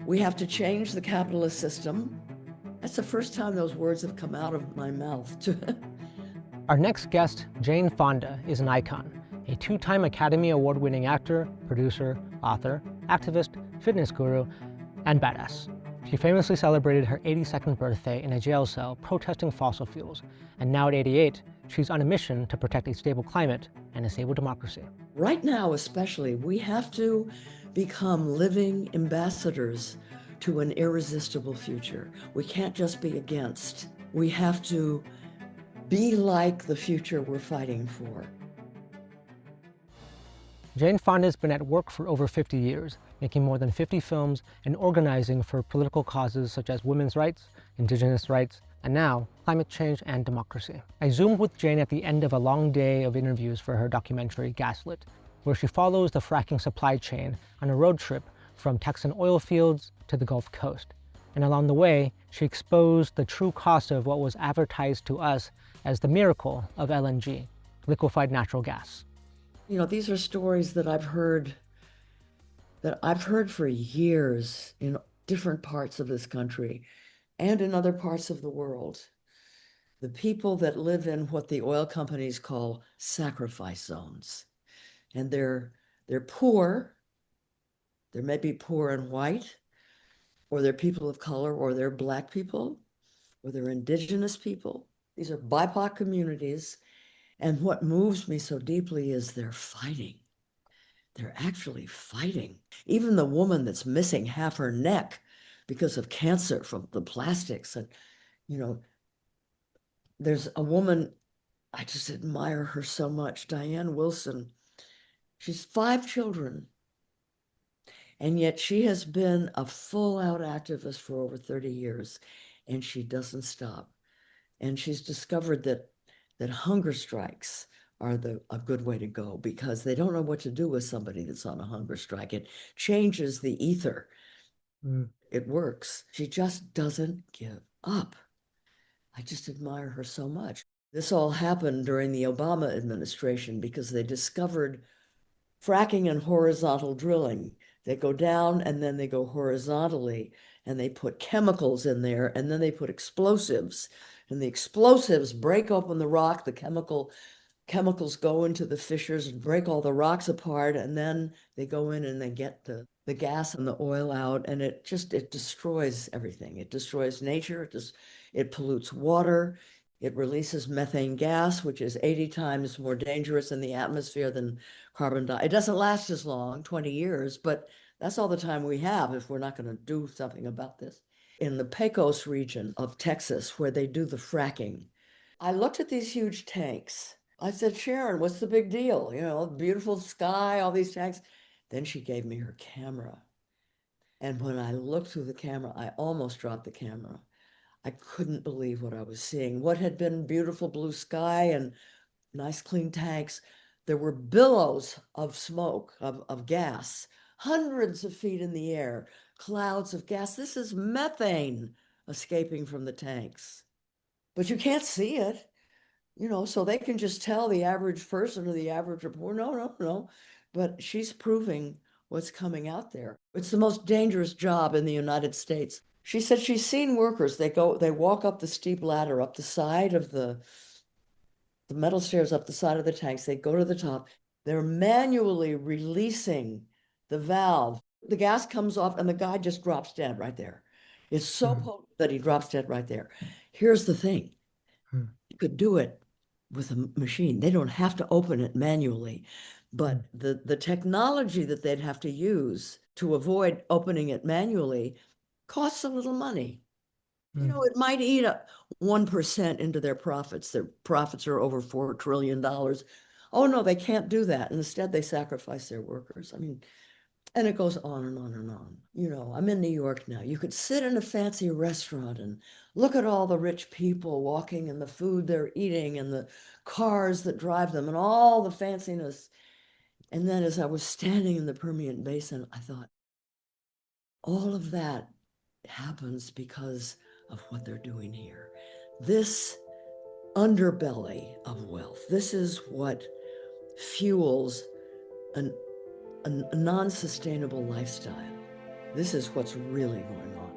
We have to change the capitalist system. That's the first time those words have come out of my mouth. Our next guest, Jane Fonda, is an icon, a two-time Academy Award-winning actor, producer, author, activist, fitness guru, and badass. She famously celebrated her 82nd birthday in a jail cell protesting fossil fuels, and now at 88, she's on a mission to protect a stable climate and a stable democracy. Right now, especially, we have to become living ambassadors to an irresistible future. We can't just be against. We have to be like the future we're fighting for. Jane Fonda's been at work for over 50 years, making more than 50 films and organizing for political causes such as women's rights, indigenous rights, and now, climate change and democracy. I zoomed with Jane at the end of a long day of interviews for her documentary, Gaslit, where she follows the fracking supply chain on a road trip from Texan oil fields to the Gulf Coast. And along the way, she exposed the true cost of what was advertised to us as the miracle of LNG, liquefied natural gas. You know, these are stories that I've heard for years in different parts of this country and in other parts of the world. The people that live in what the oil companies call sacrifice zones. And they're poor. They may be poor and white, or they're people of color, or they're Black people, or they're indigenous people. These are BIPOC communities. And what moves me so deeply is they're fighting. They're actually fighting. Even the woman that's missing half her neck because of cancer from the plastics. And, you know, there's a woman, I just admire her so much, Diane Wilson. She's 5 children. And yet she has been a full-out activist for over 30 years, and she doesn't stop. And she's discovered that hunger strikes are a good way to go because they don't know what to do with somebody that's on a hunger strike. It changes the ether. It works. She just doesn't give up. I just admire her so much. This all happened during the Obama administration because they discovered fracking and horizontal drilling. They go down and then they go horizontally and they put chemicals in there and then they put explosives. And the explosives break open the rock, the chemicals go into the fissures and break all the rocks apart, and then they go in and they get the gas and the oil out, and it destroys everything. It destroys nature, it pollutes water, it releases methane gas, which is 80 times more dangerous in the atmosphere than carbon dioxide. It doesn't last as long, 20 years, but that's all the time we have if we're not going to do something about this. In the Pecos region of Texas, where they do the fracking, I looked at these huge tanks. I said, Sharon, what's the big deal? You know, beautiful sky, all these tanks. Then she gave me her camera. And when I looked through the camera, I almost dropped the camera. I couldn't believe what I was seeing. What had been beautiful blue sky and nice clean tanks, there were billows of smoke, of gas, hundreds of feet in the air, clouds of gas. This is methane escaping from the tanks. But you can't see it, you know, so they can just tell the average person or the average reporter, no. But she's proving what's coming out there. It's the most dangerous job in the United States. She said she's seen workers, they walk up the steep ladder, up the side of the metal stairs up the side of the tanks. They go to the top. They're manually releasing the valve. The gas comes off and the guy just drops dead right there. It's so potent that he drops dead right there. Here's the thing. You could do it with a machine. They don't have to open it manually. But the technology that they'd have to use to avoid opening it manually costs a little money. You know, it might eat 1% into their profits. Their profits are over $4 trillion. Oh, no, they can't do that. And instead, they sacrifice their workers. I mean, and it goes on and on and on. You know, I'm in New York now. You could sit in a fancy restaurant and look at all the rich people walking and the food they're eating and the cars that drive them and all the fanciness. And then as I was standing in the Permian Basin, I thought, all of that happens because of what they're doing here. This underbelly of wealth, this is what fuels a non-sustainable lifestyle. This is what's really going on.